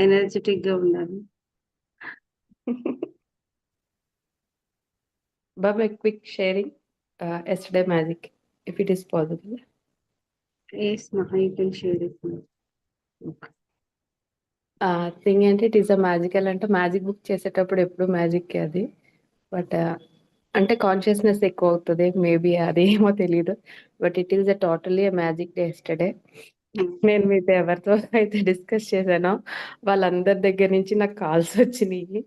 Energetic గా ఉండాలి. Bob, a quick sharing. Yesterday magic, if it is possible. Yes, Maha, you can share it now. Okay. Thing ఏంటి, it is a magical అంటే magic book చేసేటప్పుడు ఎప్పుడు magic అది. But అంటే consciousness ఎక్కువ అవుతుంది మేబీ, అది ఏమో తెలియదు. But it is a totally magic day yesterday. నేను మీతో ఎవరితో అయితే డిస్కస్ చేశానో వాళ్ళందరి దగ్గర నుంచి నాకు కాల్స్ వచ్చినాయి.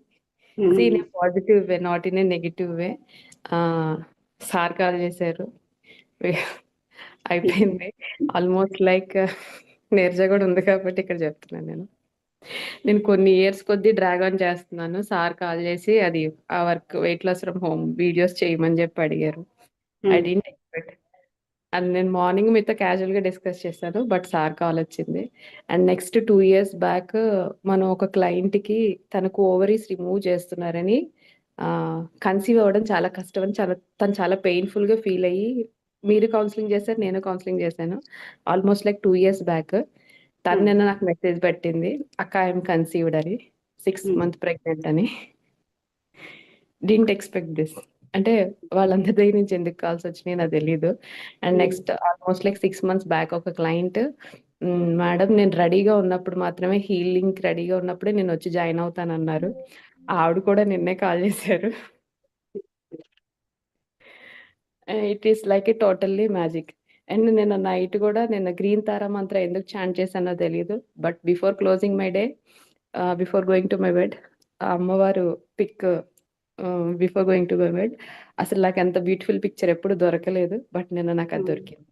Seen a positive way, not in a negative way. Sir call చేశారు, అయిపోయింది. ఆల్మోస్ట్ లైక్ నేర్జ కూడా ఉంది కాబట్టి ఇక్కడ చెప్తున్నాను. నేను కొన్ని ఇయర్స్ కొద్దీ డ్రాగ్ ఆన్ చేస్తున్నాను. సార్ కాల్ చేసి అది ఆ work weight loss from home videos చేయమని చెప్పి అడిగారు. I didn't expect. అండ్ నేను మార్నింగ్ మీతో క్యాజువల్ గా డిస్కస్ చేశాను, బట్ సార్ కాల్ వచ్చింది. అండ్ నెక్స్ట్ 2 years బ్యాక్ మనం ఒక క్లయింట్ కి తనకు ఓవరీస్ రిమూవ్ చేస్తున్నారని, కన్సీవ్ అవ్వడం చాలా కష్టం అని తను చాలా పెయిన్ఫుల్ గా ఫీల్ అయ్యి మీరు కౌన్సిలింగ్ చేశారు, నేను కౌన్సిలింగ్ చేశాను. ఆల్మోస్ట్ లైక్ 2 years బ్యాక్ తను నిన్న నాకు మెసేజ్ పెట్టింది, అక్క ఐఎమ్ కన్సీవ్డ్ అని, 6 month ప్రెగ్నెంట్ అని. Didn't expect this. అంటే వాళ్ళందరి దగ్గర నుంచి ఎందుకు కాల్స్ వచ్చినాయి నాకు తెలీదు. And next almost like 6 months back ఒక క్లయింట్, మేడం నేను రెడీగా ఉన్నప్పుడు మాత్రమే, హీలింగ్ రెడీగా ఉన్నప్పుడే నేను వచ్చి జాయిన్ అవుతాను అన్నారు. ఆవిడ కూడా నిన్నే కాల్ చేశారు. It is like a totally magic. And నిన్న నైట్ కూడా, నిన్న గ్రీన్ తారా మంత్ర ఎందుకు చాంట్ చేశానో తెలియదు. But before closing my day, before going to my bed, ఆ అమ్మవారు pic before going to my bed, అసలు నాకు ఎంత బ్యూటిఫుల్ పిక్చర్ ఎప్పుడు దొరకలేదు. బట్ నిన్న నాకు అది దొరికింది.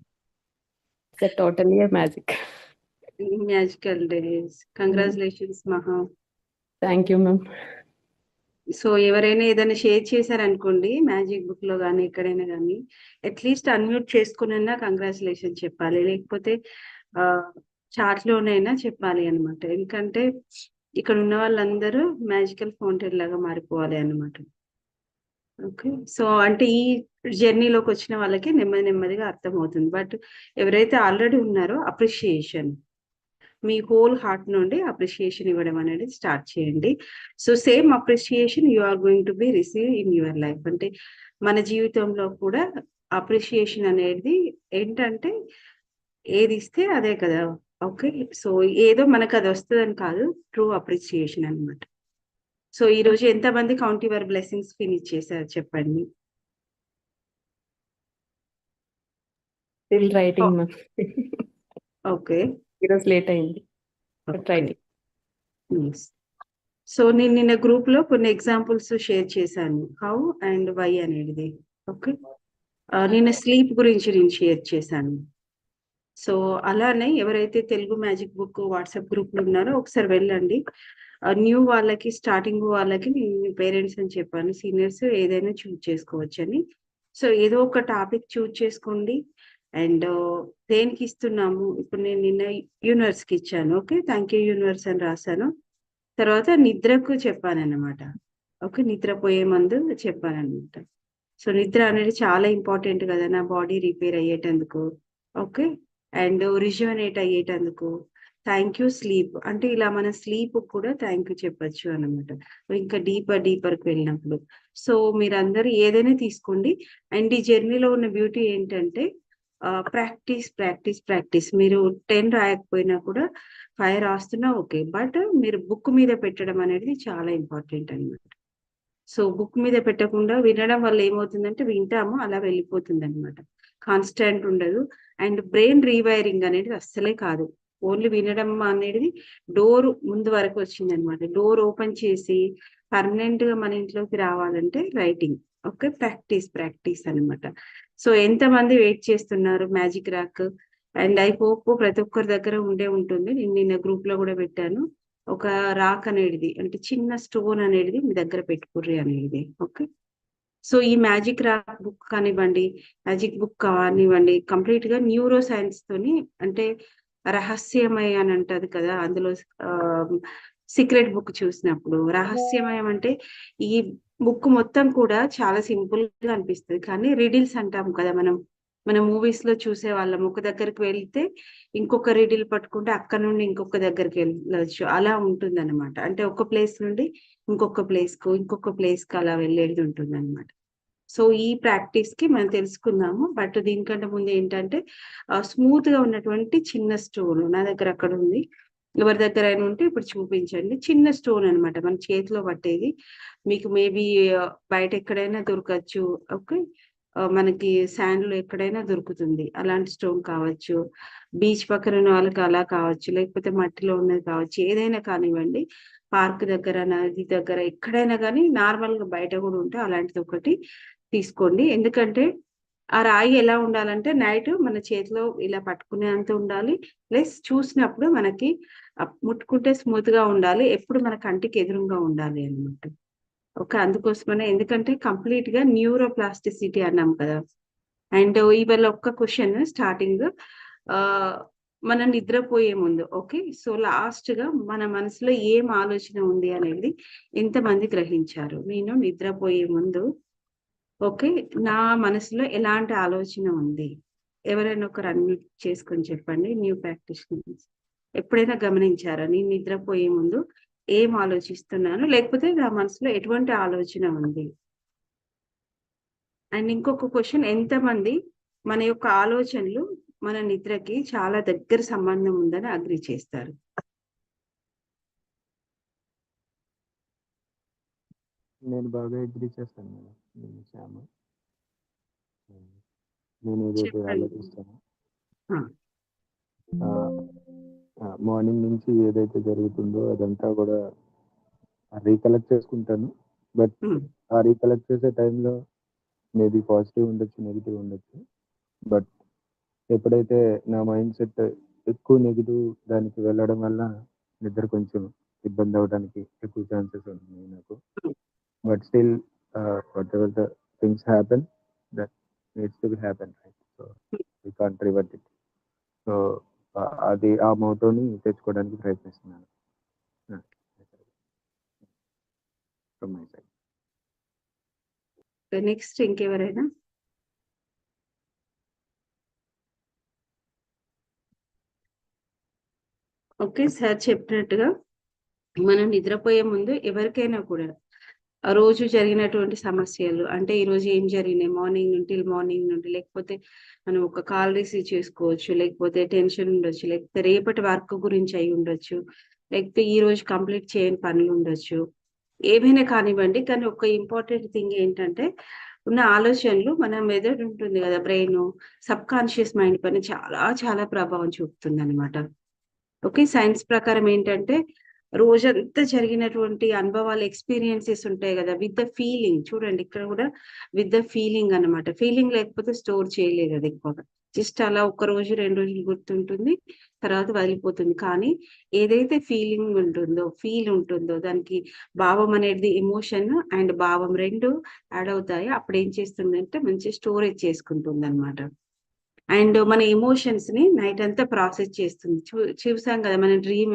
It's totally magic. Magical days. Congratulations Maha. Thank you ma'am. So ఎవరైనా ఏదైనా షేర్ చేశారనుకోండి మ్యాజిక్ బుక్ లో కానీ ఎక్కడైనా కానీ, అట్లీస్ట్ అన్మ్యూట్ చేసుకున్నా కంగ్రాచులేషన్ చెప్పాలి, లేకపోతే చాట్ లోనైనా చెప్పాలి అనమాట. ఎందుకంటే ఇక్కడ ఉన్న వాళ్ళందరూ మ్యాజికల్ ఫౌంటైన్ లాగా మారిపోవాలి అన్నమాట. ఓకే, సో అంటే ఈ జర్నీలోకి వచ్చిన వాళ్ళకి నెమ్మది నెమ్మదిగా అర్థమవుతుంది. బట్ ఎవరైతే ఆల్రెడీ ఉన్నారో అప్రిషియేషన్, మీ హోల్ హార్ట్ నుండి అప్రిషియేషన్ ఇవ్వడం అనేది స్టార్ట్ చేయండి. So same appreciation you are going to be receive in your life. అంటే మన జీవితంలో కూడా అప్రిషియేషన్ అనేది ఏంటంటే ఏది ఇస్తే అదే కదా. ఓకే, సో ఏదో మనకు అది వస్తుందని కాదు, ట్రూ అప్రిషియేషన్ అన్నమాట. సో ఈ రోజు ఎంతమంది కౌంట్ యువర్ బ్లెస్సింగ్స్ ఫినిష్ చేశారు చెప్పండి. Still writing ma'am. ఓకే, ఈరోజు లేట్ అయింది బట్ రైటింగ్. సో నేను నిన్న గ్రూప్ లో కొన్ని ఎగ్జాంపుల్స్ షేర్ చేశాను, హౌ అండ్ వై అనేది. ఓకే, నిన్న స్లీప్ గురించి నేను షేర్ చేశాను. సో అలానే ఎవరైతే Telugu magic book WhatsApp group లో ఉన్నారో ఒకసారి వెళ్ళండి. న్యూ వాళ్ళకి, స్టార్టింగ్ వాళ్ళకి నేను పేరెంట్స్ అని చెప్పాను, సీనియర్స్ ఏదైనా చూజ్ చేసుకోవచ్చు అని. సో ఏదో ఒక టాపిక్ చూజ్ చేసుకోండి. అండ్ దేనికి ఇస్తున్నాము, ఇప్పుడు నేను నిన్న యూనివర్స్ కి ఇచ్చాను. ఓకే, థ్యాంక్ యూ యూనివర్స్ అని రాశాను. తర్వాత నిద్రకు చెప్పానన్నమాట. ఓకే, నిద్రపోయే ముందు చెప్పానన్నమాట. సో నిద్ర అనేది చాలా ఇంపార్టెంట్ కదా నా బాడీ రిపేర్ అయ్యేటందుకు. ఓకే, అండ్ రిజ్యువనేట్ అయ్యేటందుకు. థ్యాంక్ యూ స్లీప్ అంటే ఇలా మన స్లీప్ కూడా థ్యాంక్ యూ చెప్పొచ్చు అన్నమాట, ఇంకా డీపర్కి వెళ్ళినప్పుడు. సో మీరందరూ ఏదైనా తీసుకోండి. అండ్ ఈ జర్నీలో ఉన్న బ్యూటీ ఏంటంటే ప్రాక్టీస్ ప్రాక్టీస్ ప్రాక్టీస్. మీరు 10 రాయకపోయినా కూడా 5 రాస్తున్నా ఓకే, బట్ మీరు బుక్ మీద పెట్టడం అనేది చాలా ఇంపార్టెంట్ అన్నమాట. సో బుక్ మీద పెట్టకుండా వినడం వల్ల ఏమవుతుందంటే వింటాము అలా వెళ్ళిపోతుంది అనమాట, కాన్స్టెంట్ ఉండదు. అండ్ బ్రెయిన్ రీవైరింగ్ అనేది అస్సలే కాదు, ఓన్లీ వినడం అనేది డోర్ ముందు వరకు వచ్చింది అనమాట. డోర్ ఓపెన్ చేసి పర్మనెంట్ గా మన ఇంట్లోకి రావాలంటే రైటింగ్. ఓకే, ప్రాక్టీస్ ప్రాక్టీస్ అనమాట. సో ఎంత మంది వెయిట్ చేస్తున్నారు magic rock? And I hope ప్రతి ఒక్కరి దగ్గర ఉండే ఉంటుంది. నేను నిన్న గ్రూప్ లో కూడా పెట్టాను, ఒక రాక్ అనేది అంటే చిన్న స్టోన్ అనేది మీ దగ్గర పెట్టుకుర్రి అనేది. ఓకే, సో ఈ మ్యాజిక్ రాక్ బుక్ కానివ్వండి, మ్యాజిక్ బుక్ కానివ్వండి, కంప్లీట్ గా న్యూరో సైన్స్ తోని, అంటే రహస్యమయ అని అంటది కదా, అందులో సీక్రెట్ బుక్ చూసినప్పుడు రహస్యమయం అంటే ఈ బుక్ మొత్తం కూడా చాలా సింపుల్ గా అనిపిస్తుంది, కానీ రిడిల్స్ అంటాం కదా మనం, మన మూవీస్ లో చూసే వాళ్ళం, ఒక దగ్గరికి వెళ్తే ఇంకొక రీడిల్ పట్టుకుంటే అక్కడ నుండి ఇంకొక దగ్గరికి వెళ్ళొచ్చు, అలా ఉంటుంది అనమాట. అంటే ఒక ప్లేస్ నుండి ఇంకొక ప్లేస్ కు అలా వెళ్ళేది ఉంటుంది అనమాట. సో ఈ ప్రాక్టీస్ కి మనం తెలుసుకుందాము. బట్ దీనికంటే ముందు ఏంటంటే స్మూత్ గా ఉన్నటువంటి చిన్న స్టోన్ నా దగ్గర అక్కడ ఉంది, ఎవరి దగ్గర అయినా ఉంటే ఇప్పుడు చూపించండి. చిన్న స్టోన్ అన్నమాట, మన చేతిలో పట్టేది. మీకు మేబీ బయట ఎక్కడైనా దొరకచ్చు. ఓకే, మనకి శాండ్ లో ఎక్కడైనా దొరుకుతుంది అలాంటి స్టోన్ కావచ్చు, బీచ్ పక్కన ఉన్న వాళ్ళకి అలా కావచ్చు, లేకపోతే మట్టిలో ఉన్నది కావచ్చు, ఏదైనా కానివ్వండి. పార్క్ దగ్గర, నది దగ్గర, ఎక్కడైనా కానీ నార్మల్ గా బయట కూడా ఉంటే అలాంటిది ఒకటి తీసుకోండి. ఎందుకంటే ఆ రాయి ఎలా ఉండాలంటే నైట్ మన చేతిలో ఇలా పట్టుకునేంత ఉండాలి, ప్లస్ చూసినప్పుడు మనకి ముట్టుకుంటే స్మూత్ గా ఉండాలి, ఎప్పుడు మన కంటికి ఎదురుగా ఉండాలి అన్నమాట. ఓకే, అందుకోసమనే, ఎందుకంటే కంప్లీట్ గా న్యూరోప్లాస్టిసిటీ అన్నాం కదా. అండ్ ఇవాళ ఒక్క క్వశ్చన్ స్టార్టింగ్, ఆ మనం నిద్రపోయే ముందు, ఓకే, సో లాస్ట్ గా మన మనసులో ఏం ఆలోచన ఉంది అనేది ఎంతమంది గ్రహించారు? నేను నిద్రపోయే ముందు, ఓకే, నా మనసులో ఎలాంటి ఆలోచన ఉంది? ఎవరైనా ఒకరు అన్మ్యూట్ చేసుకొని చెప్పండి. న్యూ ప్రాక్టీషనర్స్ ఎప్పుడైనా గమనించారా నేను నిద్రపోయే ముందు ఏం ఆలోచిస్తున్నాను, లేకపోతే నా మనసులో ఎటువంటి ఆలోచన ఉంది? అండ్ ఇంకొక క్వశ్చన్, ఎంతమంది మన యొక్క ఆలోచనలు మన నిద్రకి చాలా దగ్గర సంబంధం ఉందని అగ్రి చేస్తారు? నేను బాగా అగ్రీ చేస్తాను మేడం. నేను శ్యామ. నేను ఏదైతే చెప్పండి. ఆలోచిస్తానో ఆ, మార్నింగ్ నుంచి ఏదైతే జరుగుతుందో అదంతా కూడా రీకలెక్ట్ చేసుకుంటాను. బట్ ఉమ్, ఆ రీకలెక్ట్ చేసే టైంలో మేబీ పాజిటివ్ ఉండొచ్చు, నెగిటివ్ ఉండొచ్చు. బట్ ఎప్పుడైతే నా మైండ్ సెట్ ఎక్కువ నెగిటివ్ దానికి వెళ్ళడం వల్ల నిద్ర కొంచెం ఇబ్బంది అవ్వడానికి ఎక్కువ ఛాన్సెస్ ఉన్నాయి నాకు. But still what ever the things happen, that needs to be happen, right? So we can't revert it. So అది ఆ మోటోని తెచ్చుకోవడానికి ప్రయత్నిస్తున్నాను ఫ్రమ్ మై సైడ్. నెక్స్ట్ ఇంకెవరైనా? ఓకే, సార్ చెప్పినట్టుగా మనం నిద్రపోయే ముందు ఎవరికైనా కూడా ఆ రోజు జరిగినటువంటి సమస్యలు, అంటే ఈ రోజు ఏం జరిగినాయి మార్నింగ్ నుండి, లేకపోతే మనం ఒక కాల్ రిసీవ్ చేసుకోవచ్చు, లేకపోతే టెన్షన్ ఉండొచ్చు, లేకపోతే రేపటి వర్క్ గురించి అయి ఉండొచ్చు, లేకపోతే ఈ రోజు కంప్లీట్ చేయని పనులు ఉండొచ్చు, ఏమైనా కానివ్వండి. కానీ ఒక ఇంపార్టెంట్ థింగ్ ఏంటంటే ఉన్న ఆలోచనలు మన మెదడు ఉంటుంది కదా, బ్రెయిన్, సబ్ కాన్షియస్ మైండ్ పైన చాలా చాలా ప్రభావం చూపుతుంది అనమాట. ఓకే, సైన్స్ ప్రకారం ఏంటంటే రోజంతా జరిగినటువంటి అనుభవాలు, ఎక్స్పీరియన్సెస్ ఉంటాయి కదా, విత్ ద ఫీలింగ్. చూడండి ఇక్కడ కూడా విత్ ద ఫీలింగ్ అన్నమాట. ఫీలింగ్ లేకపోతే స్టోర్ చేయలేదు అది ఎక్కువగా, జస్ట్ అలా ఒక రోజు 2 రోజులు గుర్తుంటుంది, తర్వాత వదిలిపోతుంది. కానీ ఏదైతే ఫీలింగ్ ఉంటుందో, ఫీల్ ఉంటుందో, దానికి భావం అనేది, ఎమోషన్ అండ్ భావం రెండు యాడ్ అవుతాయి. అప్పుడు ఏం చేస్తుందంటే మంచి స్టోరేజ్ చేసుకుంటుంది అనమాట. అండ్ మన ఎమోషన్స్ ని నైట్ అంతా ప్రాసెస్ చేస్తుంది. చూసాం కదా మన డ్రీమ్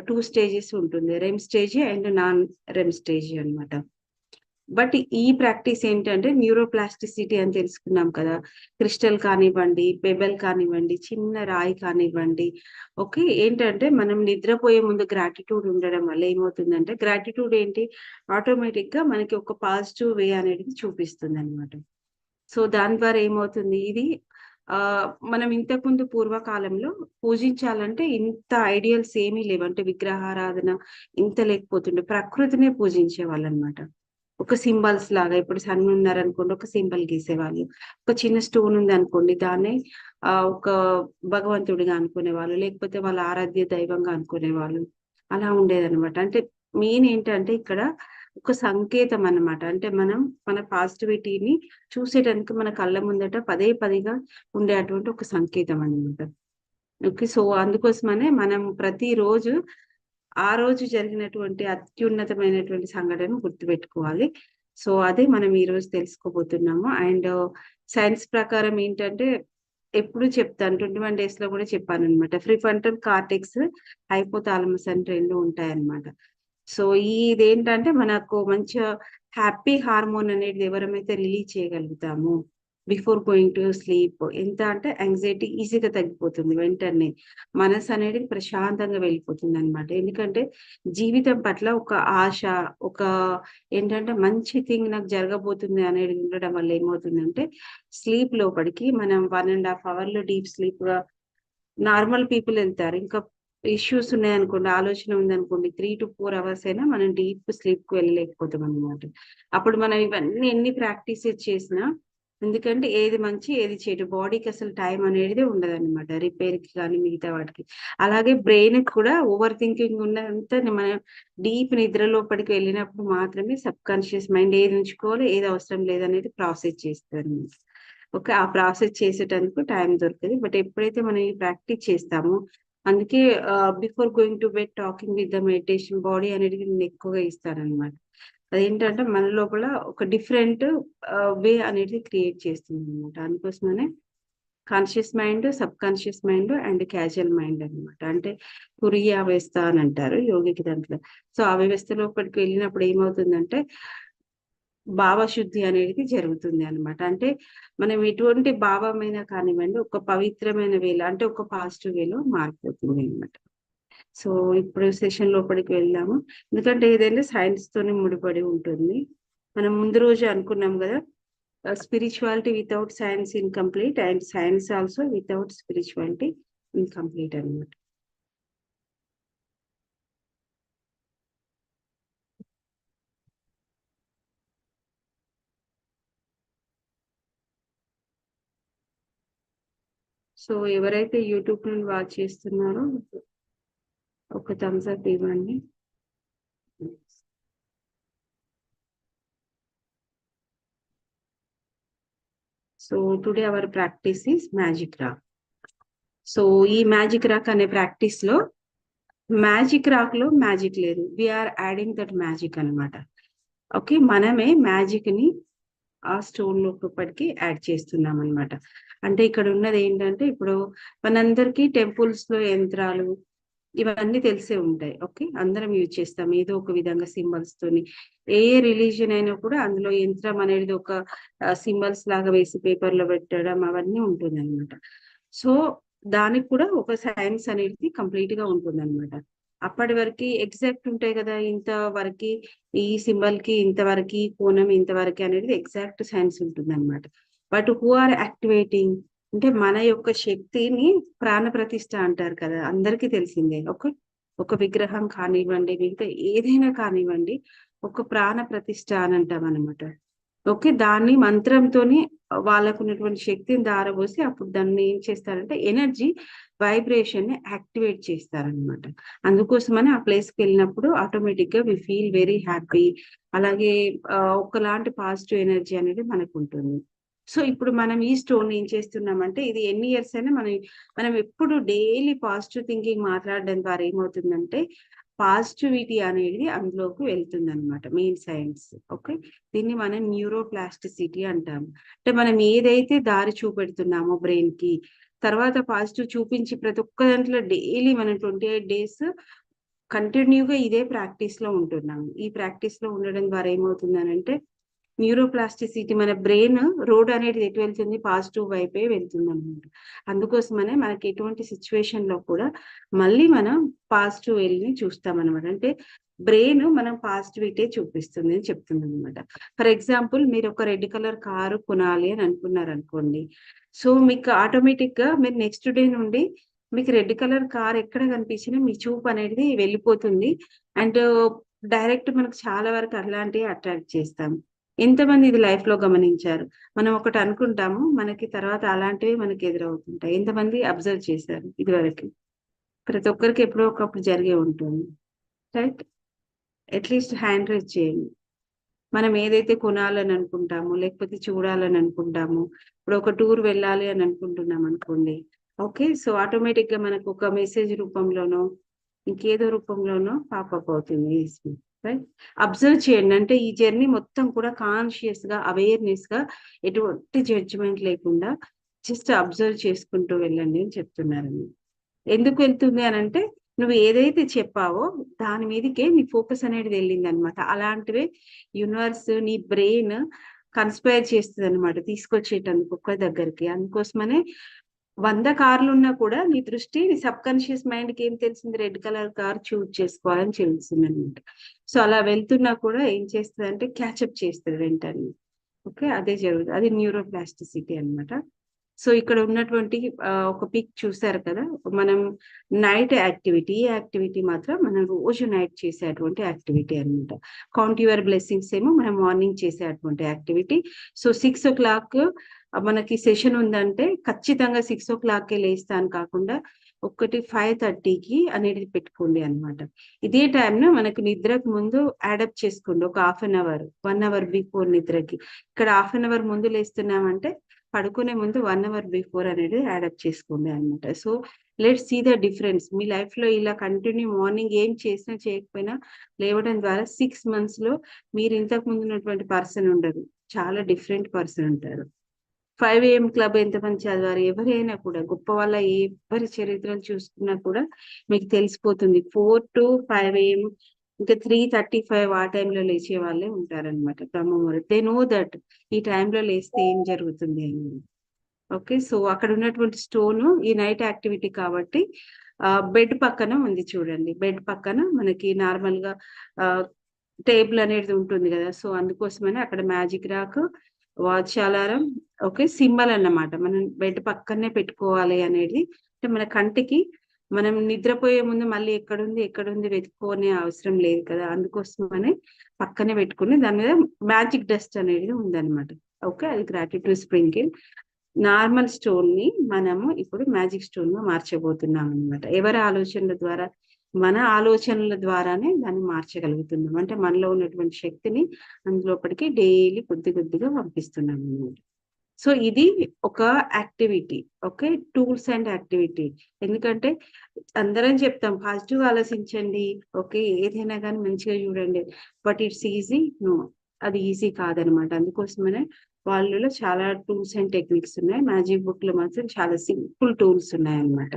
2 స్టేజెస్ ఉంటుంది, REM stage and non REM stage అన్నమాట. బట్ ఈ ప్రాక్టీస్ ఏంటంటే న్యూరోప్లాస్టిసిటీ అని తెలుసుకున్నాం కదా. క్రిస్టల్ కానివ్వండి, పెబెల్ కానివ్వండి, చిన్న రాయి కానివ్వండి, ఓకే, ఏంటంటే మనం నిద్రపోయే ముందు గ్రాటిట్యూడ్ ఉండడం వల్ల ఏమవుతుందంటే, గ్రాటిట్యూడ్ ఏంటి, ఆటోమేటిక్ గా మనకి ఒక పాజిటివ్ వే అనేది చూపిస్తుంది అనమాట. సో దాని ద్వారా ఏమవుతుంది, ఇది మనం ఇంతకుముందు పూర్వకాలంలో పూజించాలంటే ఇంత ఐడియల్స్ ఏమీ లేవు, అంటే విగ్రహారాధన ఇంత లేకపోతుండే, ప్రకృతినే పూజించే వాళ్ళు అనమాట. ఒక సింబల్స్ లాగా, ఇప్పుడు సన్ ఉన్నారనుకోండి ఒక సింబల్ గీసేవాళ్ళు, ఒక చిన్న స్టోన్ ఉంది అనుకోండి దాన్నే ఒక భగవంతుడిగా అనుకునేవాళ్ళు, లేకపోతే వాళ్ళ ఆరాధ్య దైవంగా అనుకునేవాళ్ళు, అలా ఉండేదన్నమాట. అంటే మెయిన్ ఏంటంటే ఇక్కడ ఒక సంకేతం అన్నమాట. అంటే మనం మన పాజిటివిటీని చూసేటానికి మన కళ్ళ ముందట పదే పదిగా ఉండే అటువంటి ఒక సంకేతం అన్నమాట. ఓకే, సో అందుకోసమనే మనం ప్రతిరోజు ఆ రోజు జరిగినటువంటి అత్యున్నతమైనటువంటి సంఘటన గుర్తుపెట్టుకోవాలి. సో అదే మనం ఈ రోజు తెలుసుకోబోతున్నాము. అండ్ సైన్స్ ప్రకారం ఏంటంటే, ఎప్పుడు చెప్తాను, 21 days లో కూడా చెప్పాను అనమాట. ప్రిఫ్రంటల్ కార్టెక్స్, హైపోథాలమస్ అని 2 ఉంటాయన్నమాట. సో ఇదేంటంటే మనకు మంచిగా హ్యాపీ హార్మోన్ అనేది ఎవరమైతే రిలీజ్ చేయగలుగుతాము, బిఫోర్ గోయింగ్ టు స్లీప్. ఎంత అంటే యాంగ్జైటీ ఈజీగా తగ్గిపోతుంది వెంటనే. మనసు అనేది ప్రశాంతంగా వెళ్ళిపోతుంది అనమాట. ఎందుకంటే జీవితం పట్ల ఒక ఆశ, ఒక ఏంటంటే మంచి థింగ్ నాకు జరగబోతుంది అనేది ఉండడం వల్ల ఏమవుతుందంటే స్లీప్ లోపలికి మనం 1.5 అవర్‌లో డీప్ స్లీప్ గా నార్మల్ పీపుల్ వెళ్తారు. ఇంకా ఇష్యూస్ ఉన్నాయనుకోండి, ఆలోచన ఉందనుకోండి, 3-4 అవర్స్ అయినా మనం డీప్ స్లీప్ కు వెళ్ళలేకపోతాం అనమాట. అప్పుడు మనం ఇవన్నీ ఎన్ని ప్రాక్టీసెస్ చేసినా, ఎందుకంటే ఏది మంచి ఏది చెడు, బాడీకి అసలు టైం అనేది ఉండదన్నమాట రిపేర్ కి కానీ మిగతా వాటికి. అలాగే బ్రెయిన్ కూడా ఓవర్ థింకింగ్ ఉన్నంత మనం డీప్ నిద్ర లోపలికి వెళ్ళినప్పుడు మాత్రమే సబ్ కాన్షియస్ మైండ్ ఏది ఉంచుకోవాలి ఏది అవసరం లేదనేది ప్రాసెస్ చేస్తారు. ఓకే. ఆ ప్రాసెస్ చేసేటందుకు టైం దొరకదు. బట్ ఎప్పుడైతే మనం ఈ ప్రాక్టీస్ చేస్తామో, అందుకే before going to bed talking with the meditation body అనేది నేను ఎక్కువగా ఇస్తానన్నమాట. అదేంటంటే మన లోపల ఒక డిఫరెంట్ వే అనేది క్రియేట్ చేస్తుంది అనమాట. అందుకోసమనే conscious mind, sub conscious mind and casual mind అనమాట. అంటే తురియ అవస్థ అని అంటారు యోగికి దాంట్లో. సో ఆ వ్యవస్థ లోపలికి వెళ్ళినప్పుడు ఏమవుతుందంటే భావశుద్ధి అనేది జరుగుతుంది అన్నమాట. అంటే మనం ఎటువంటి భావమైనా కానివ్వండి, ఒక పవిత్రమైన వేలో అంటే ఒక పాజిటివ్ వేలో మారిపోతుంది అన్నమాట. సో ఇప్పుడు సెషన్ లోపలికి వెళ్దాము. ఎందుకంటే ఏదైనా సైన్స్ తోనే ముడిపడి ఉంటుంది. మనం ముందు రోజు అనుకున్నాం కదా, spirituality without science incomplete and science also without spirituality incomplete అన్నమాట. సో ఎవరైతే యూట్యూబ్ నుండి వాచ్ చేస్తున్నారో ఒక థమ్స్ అప్ ఇవ్వండి. So today our practice is magic rock. So ఈ మ్యాజిక్ రాక్ అనే ప్రాక్టీస్ లో మ్యాజిక్ రాక్ లో మ్యాజిక్ లేదు, వీఆర్ యాడింగ్ దట్ మ్యాజిక్ అన్నమాట. ఓకే, మనమే మ్యాజిక్ ని ఆ స్టోన్ లోపలికి యాడ్ చేస్తున్నాం అన్నమాట. అంటే ఇక్కడ ఉన్నది ఏంటంటే, ఇప్పుడు మనందరికీ టెంపుల్స్ లో యంత్రాలు ఇవన్నీ తెలిసే ఉంటాయి. ఓకే, అందరం యూజ్ చేస్తాం ఏదో ఒక విధంగా సింబల్స్ తోని. ఏ రిలీజియన్ అయినా కూడా అందులో యంత్రం అనేది ఒక సింబల్స్ లాగా వేసి పేపర్ లో పెట్టడం అవన్నీ ఉంటుంది అనమాట. సో దానికి కూడా ఒక సైన్స్ అనేది కంప్లీట్ గా ఉంటుంది అనమాట. అప్పటి వరకు ఎగ్జాక్ట్ ఉంటాయి కదా, ఇంత వరకు ఈ సింబల్ కి ఇంతవరకు కోణం ఇంతవరకు అనేది ఎగ్జాక్ట్ సైన్స్ ఉంటుంది అనమాట. బట్ హూ ఆర్ యాక్టివేటింగ్ అంటే మన యొక్క శక్తిని ప్రాణ ప్రతిష్ఠ అంటారు కదా, అందరికీ తెలిసిందే. ఒక విగ్రహం కానివ్వండి, మిగతా ఏదైనా కానివ్వండి, ఒక ప్రాణ ప్రతిష్ఠ అని అంటాం అనమాట. ఓకే, దాన్ని మంత్రంతోని వాళ్ళకు ఉన్నటువంటి శక్తిని దారబోసి అప్పుడు దాన్ని ఏం చేస్తారంటే ఎనర్జీ వైబ్రేషన్ ని యాక్టివేట్ చేస్తారనమాట. అందుకోసమని ఆ ప్లేస్ కి వెళ్ళినప్పుడు ఆటోమేటిక్ గా వి ఫీల్ వెరీ హ్యాపీ. అలాగే ఒకలాంటి పాజిటివ్ ఎనర్జీ అనేది మనకు ఉంటుంది. సో ఇప్పుడు మనం ఈ స్టోన్ ఏం చేస్తున్నామంటే, ఇది ఎన్ని ఇయర్స్ అయినా మనం ఎప్పుడు డైలీ పాజిటివ్ థింకింగ్ మాట్లాడడం ద్వారా ఏమవుతుందంటే పాజిటివిటీ అనేది అందులోకి వెళ్తుంది అనమాట. Main science. ఓకే, దీన్ని మనం న్యూరోప్లాస్టిసిటీ అంటాము. అంటే మనం ఏదైతే దారి చూపెడుతున్నామో బ్రెయిన్ కి, తర్వాత పాజిటివ్ చూపించి ప్రతి ఒక్క దాంట్లో డైలీ మనం 28 డేస్ కంటిన్యూగా ఇదే ప్రాక్టీస్ లో ఉంటున్నాము. ఈ ప్రాక్టీస్ లో ఉండడం ద్వారా ఏమవుతుందనంటే న్యూరోప్లాస్టిసిటీ, మన బ్రెయిన్ రోడ్ అనేది ఎటు వెళ్తుంది, పాజిటివ్ వైపే వెళ్తుంది అనమాట. అందుకోసమనే మనకి ఎటువంటి సిచ్యువేషన్ లో కూడా మళ్ళీ మనం పాజిటివ్ వెళ్ళి చూస్తాం అనమాట. అంటే బ్రెయిన్ మనం పాజిటివిటీ చూపిస్తుంది అని చెప్తుంది అనమాట. ఫర్ ఎగ్జాంపుల్, మీరు ఒక రెడ్ కలర్ కారు కొనాలి అని అనుకున్నారు అనుకోండి. సో మీకు ఆటోమేటిక్ గా మీరు నెక్స్ట్ డే నుండి మీకు రెడ్ కలర్ కార్ ఎక్కడ కనిపించినా మీ చూపు అనేది వెళ్ళిపోతుంది. అండ్ డైరెక్ట్ మనకు చాలా వరకు అలాంటివి అట్రాక్ట్ చేస్తాం. ఎంతమంది ఇది లైఫ్ లో గమనించారు? మనం ఒకటి అనుకుంటాము, మనకి తర్వాత అలాంటివి మనకి ఎదురవుతుంటాయి. ఎంతమంది అబ్జర్వ్ చేశారు ఇది వరకు? ప్రతి ఒక్కరికి ఎప్పుడో ఒకప్పుడు జరిగే ఉంటుంది, రైట్? అట్లీస్ట్ హ్యాండ్ రైజ్ చేయండి. మనం ఏదైతే కొనాలని అనుకుంటామో, లేకపోతే చూడాలని అనుకుంటామో, ఇప్పుడు ఒక టూర్ వెళ్ళాలి అని అనుకుంటున్నాం అనుకోండి. ఓకే, సో ఆటోమేటిక్ గా మనకు ఒక మెసేజ్ రూపంలోనో ఇంకేదో రూపంలోనో పాపప్ అవుతుంది. రైట్, అబ్జర్వ్ చేయండి. అంటే ఈ జర్నీ మొత్తం కూడా కాన్షియస్ గా, అవేర్నెస్ గా, ఎటువంటి జడ్జిమెంట్ లేకుండా జస్ట్ అబ్జర్వ్ చేసుకుంటూ వెళ్ళండి అని చెప్తున్నారండి. ఎందుకు వెళ్తుంది అని అంటే, నువ్వు ఏదైతే చెప్పావో దాని మీదకే నీ ఫోకస్ అనేది వెళ్ళింది అనమాట. అలాంటివే యూనివర్స్, నీ బ్రెయిన్ కన్స్పైర్ చేస్తుంది అనమాట తీసుకొచ్చేటందుకు ఒక్క దగ్గరికి. అందుకోసమనే 100 కార్లు ఉన్నా కూడా నీ దృష్టి నీ సబ్ కాన్షియస్ మైండ్ కి ఏం తెలిసింది, రెడ్ కలర్ కార్ చూజ్ చేసుకోవాలని తెలిసింది అనమాట. సో అలా వెళ్తున్నా కూడా ఏం చేస్తుంది అంటే క్యాచప్ చేస్తుంది వెంటనే. ఓకే, అదే జరుగుతుంది, అది న్యూరోప్లాస్టిసిటీ అన్నమాట. సో ఇక్కడ ఉన్నటువంటి ఒక పిక్ చూసారు కదా, మనం నైట్ యాక్టివిటీ, ఈ యాక్టివిటీ మాత్రం మనం రోజు నైట్ చేసేటువంటి యాక్టివిటీ అన్నమాట. కౌంట్ యువర్ బ్లెస్సింగ్స్ ఏమో మనం మార్నింగ్ చేసేటువంటి యాక్టివిటీ. సో 6 o'clock మనకి సెషన్ ఉందంటే ఖచ్చితంగా 6 o'clock లేస్తాను కాకుండా 5:30కి అనేది పెట్టుకోండి అన్నమాట. ఇదే టైంను మనకు నిద్రకు ముందు యాడప్ట్ చేసుకోండి, ఒక 1/2 hour 1 hour బిఫోర్ నిద్రకి. ఇక్కడ 1/2 hour ముందు లేస్తున్నామంటే పడుకునే ముందు 1 hour బిఫోర్ అనేది యాడప్ట్ చేసుకోండి అన్నమాట. So let's see the difference. మీ లైఫ్ లో ఇలా కంటిన్యూ మార్నింగ్ ఏం చేసినా చేయకపోయినా లేవడం ద్వారా 6 months లో మీరు ఇంతకు ముందు ఉన్నటువంటి పర్సన్ ఉండరు, చాలా డిఫరెంట్ పర్సన్ ఉంటారు. 5 AM క్లబ్ ఎంతమంది చదివారు, ఎవరైనా కూడా గొప్ప వాళ్ళ ఎవరి చరిత్రలు చూసుకున్నా కూడా మీకు తెలిసిపోతుంది. 4 to 5 AM ఇంకా 3:35 ఆ టైంలో లేచే వాళ్ళే ఉంటారనమాట. బ్రహ్మముహూర్తం, దే నో దట్ ఈ టైంలో లేస్తే ఏం జరుగుతుంది అని. ఓకే, సో అక్కడ ఉన్నటువంటి స్టోన్ ఈ నైట్ యాక్టివిటీ కాబట్టి బెడ్ పక్కన ఉంది చూడండి. బెడ్ పక్కన మనకి నార్మల్ గా టేబుల్ అనేది ఉంటుంది కదా, సో అందుకోసమని అక్కడ magic rock, watch alarm, okay, symbol అన్నమాట. మనం బెడ్ పక్కనే పెట్టుకోవాలి అనేది. అంటే మన కంటికి మనం నిద్రపోయే ముందు మళ్ళీ ఎక్కడుంది వెతుక్కోనే అవసరం లేదు కదా, అందుకోసమనే పక్కనే పెట్టుకుని దాని మీద మ్యాజిక్ డస్ట్ అనేది ఉందన్నమాట. ఓకే, అది గ్రాటిట్యూడ్ స్ప్రింకిల్. నార్మల్ స్టోన్ ని మనము ఇప్పుడు మ్యాజిక్ స్టోన్ గా మార్చబోతున్నాం అనమాట. ఎవరి ఆలోచనల ద్వారా, మన ఆలోచనల ద్వారానే దాన్ని మార్చగలుగుతున్నాం. అంటే మనలో ఉన్నటువంటి శక్తిని అందులోపటికి డైలీ కొద్దిగా పంపిస్తున్నాం అనమాట. సో ఇది ఒక activity. Okay, tools and activity. ఎందుకంటే అందరం చెప్తాం పాజిటివ్ ఆలోచించండి, ఓకే, ఏదైనా కానీ మంచిగా చూడండి, బట్ ఇట్స్ ఈజీ నో, అది ఈజీ కాదనమాట. అందుకోసమనే వాళ్ళలో చాలా టూల్స్ అండ్ టెక్నిక్స్ ఉన్నాయి. మ్యాజిక్ బుక్ లో మాత్రం చాలా సింపుల్ టూల్స్ ఉన్నాయి అన్నమాట.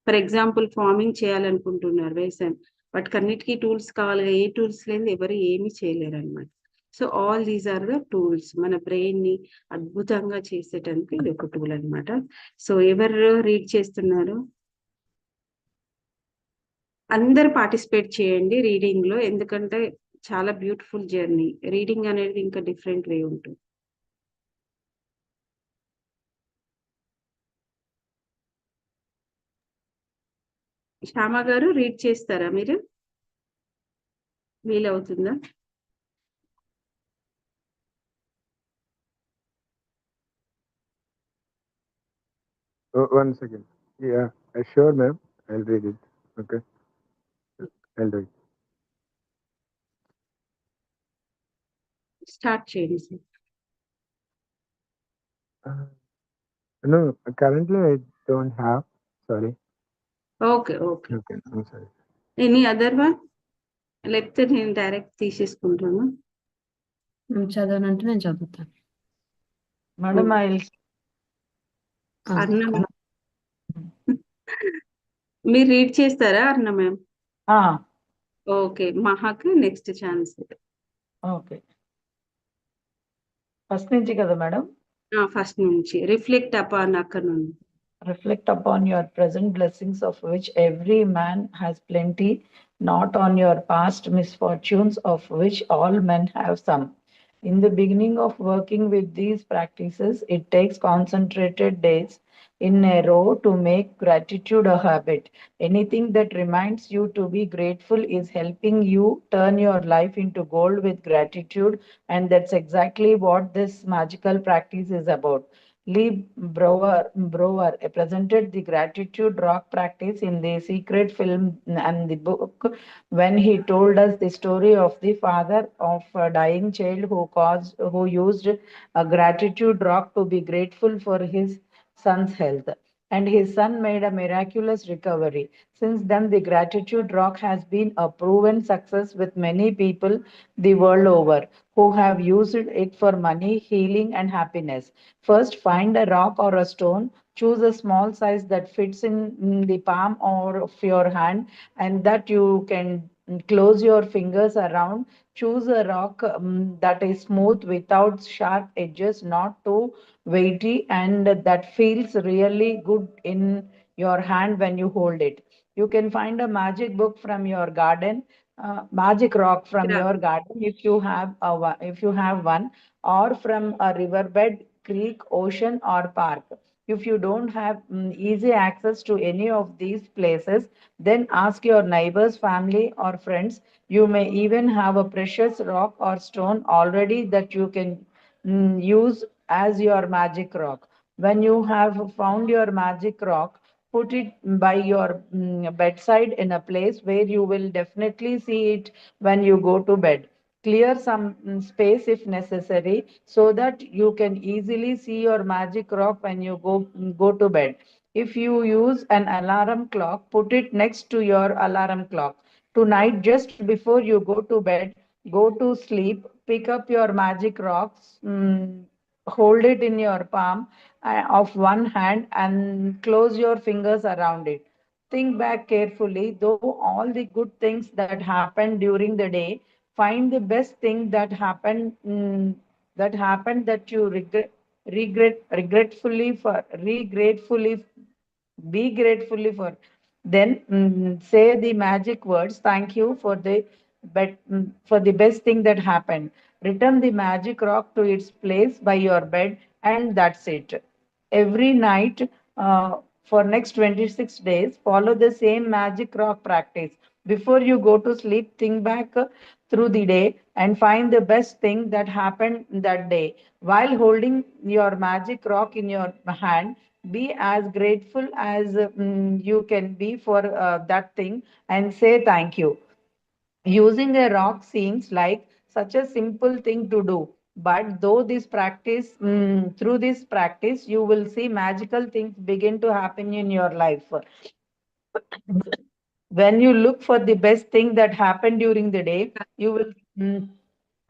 ఫర్ ఎగ్జాంపుల్ ఫార్మింగ్ చేయాలనుకుంటున్నారు, వ్యవసాయం, వాటికి అన్నిటికీ టూల్స్ కావాలి. ఏ టూల్స్ లేని ఎవరు ఏమీ చేయలేరు అనమాట. So all these are the tools. మన బ్రెయిన్ ని అద్భుతంగా చేసేటానికి ఇది ఒక టూల్ అనమాట. సో ఎవరు రీడ్ చేస్తున్నారు, అందరు పార్టిసిపేట్ చేయండి రీడింగ్ లో, ఎందుకంటే చాలా బ్యూటిఫుల్ జర్నీ. రీడింగ్ అనేది ఇంకా డిఫరెంట్ వే ఉంటుంది. శ్యామ గారు రీడ్ చేస్తారా మీరు, వీలవుతుందా? One second. Yeah, sure, ma'am. I'll read it. Okay. I'll read. Start చేయండి sir. No, currently I don't have. Sorry. Okay okay, Okay, I'm sorry. Any other one, లేకపోతే నేను డైరెక్ట్ తీసేసుకుంటాను. చదవనంటే నేను చదువుతాను. మేడం అర్ణ మీరు రీడ్ చేస్తారా అర్ణ మ్యామ్? ఓకే, మహాకు next chance. Okay, first నుంచి కదా మేడం. ఫస్ట్ నుంచి రిఫ్లెక్ట్ అపాన్ అక్కడ నుండి. Reflect upon your present blessings, of which every man has plenty, not on your past misfortunes, of which all men have some. In the beginning of working with these practices, it takes concentrated days in a row to make gratitude a habit. Anything that reminds you to be grateful is helping you turn your life into gold with gratitude, and that's exactly what this magical practice is about. Lee Brower presented the gratitude rock practice in the secret film and the book when he told us the story of the father of a dying child who used a gratitude rock to be grateful for his son's health. And his son made a miraculous recovery. Since then, the gratitude rock has been a proven success with many people the world over who have used it for money, healing, and happiness. First, find a rock or a stone. Choose a small size that fits in the palm of your hand and that you can close your fingers around. Choose a rock that is smooth without sharp edges, not too weighty, and that feels really good in your hand when you hold it. You can find a magic book from your garden, magic rock from your garden if you have if you have one, or from a riverbed, creek, ocean, or park. If you don't have easy access to any of these places, then ask your neighbors, family, or friends. You may even have a precious rock or stone already that you can use as your magic rock. When you have found your magic rock, put it by your bedside in a place where you will definitely see it when you go to bed. Clear some space if necessary so that you can easily see your magic rock when you go to bed. If you use an alarm clock, put it next to your alarm clock. Tonight, just before you go to bed, go to sleep, pick up your magic rocks, hold it in your palm of one hand, and close your fingers around it. Think back carefully, though all the good things that happened during the day, find the best thing that happened that you regretfully be gratefully for. Then say the magic words, thank you for for the best thing that happened. Return the magic rock to its place by your bed, and that's it. Every night for next 26 days, follow the same magic rock practice. Before you go to sleep, think back through the day and find the best thing that happened that day. While holding your magic rock in your hand, be as grateful as you can be for that thing and say thank you. Using a rock seems like such a simple thing to do, but through this practice, you will see magical things begin to happen in your life. When you look for the best thing that happened during the day, you will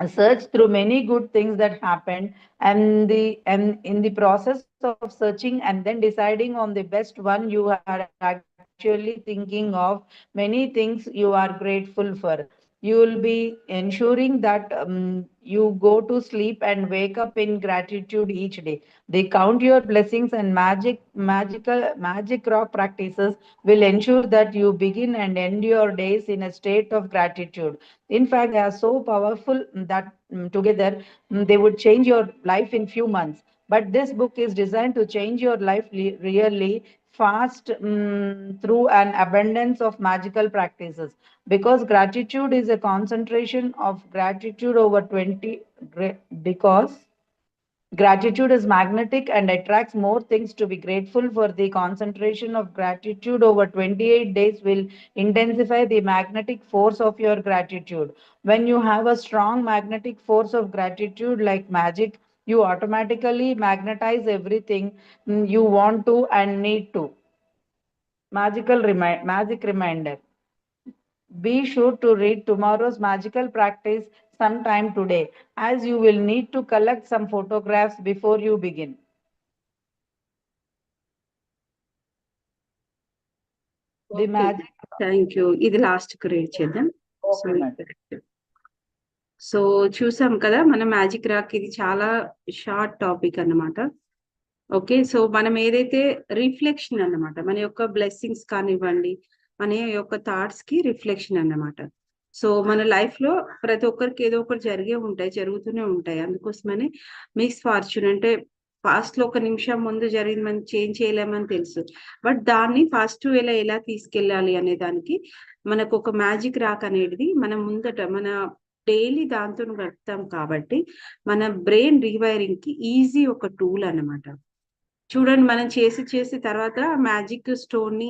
search through many good things that happened, and in the process of searching and then deciding on the best one, you are actually thinking of many things you are grateful for. You will be ensuring that you go to sleep and wake up in gratitude each day. They count your blessings, and magic rock practices will ensure that you begin and end your days in a state of gratitude. In fact, they are so powerful that together they would change your life in few months. But this book is designed to change your life really fast through an abundance of magical practices, because gratitude is a concentration of gratitude over 20 because gratitude is magnetic and attracts more things to be grateful for. The concentration of gratitude over 28 days will intensify the magnetic force of your gratitude. When you have a strong magnetic force of gratitude like magic, you automatically magnetize everything you want to and need to. Magic reminder. Be sure to read tomorrow's magical practice sometime today, as you will need to collect some photographs before you begin. The magic. Thank you. ఇది last create చేద్దాం. Okay, madam. So చూసాం కదా, మన magic rock ఇది చాలా short topic అన్నమాట. Okay, so మనం ఏదైతే రిఫ్లెక్షన్ అన్నమాట, మన యొక్క బ్లెస్సింగ్స్ కానివ్వండి, మన యొక్క థాట్స్ కి రిఫ్లెక్షన్ అన్నమాట. సో మన లైఫ్ లో ప్రతి ఒక్కరికి ఏదో ఒకటి జరుగుతూనే ఉంటాయి. అందుకోసమని మిస్ ఫార్చ్యూన్ అంటే పాస్ట్ లో ఒక నిమిషం ముందు జరిగింది మనం చేంజ్ చేయలేమని తెలుసు, బట్ దాన్ని పాజిటివ్ వేలో ఎలా తీసుకెళ్ళాలి అనే దానికి మనకు ఒక మ్యాజిక్ రాక్ అనేది మనం ముందట మన డైలీ దాంతో గడుపుతాం కాబట్టి మన బ్రెయిన్ రీవైరింగ్ కి ఈజీ ఒక టూల్ అన్నమాట. చూడండి, మనం చేసి తర్వాత మ్యాజిక్ స్టోన్ ని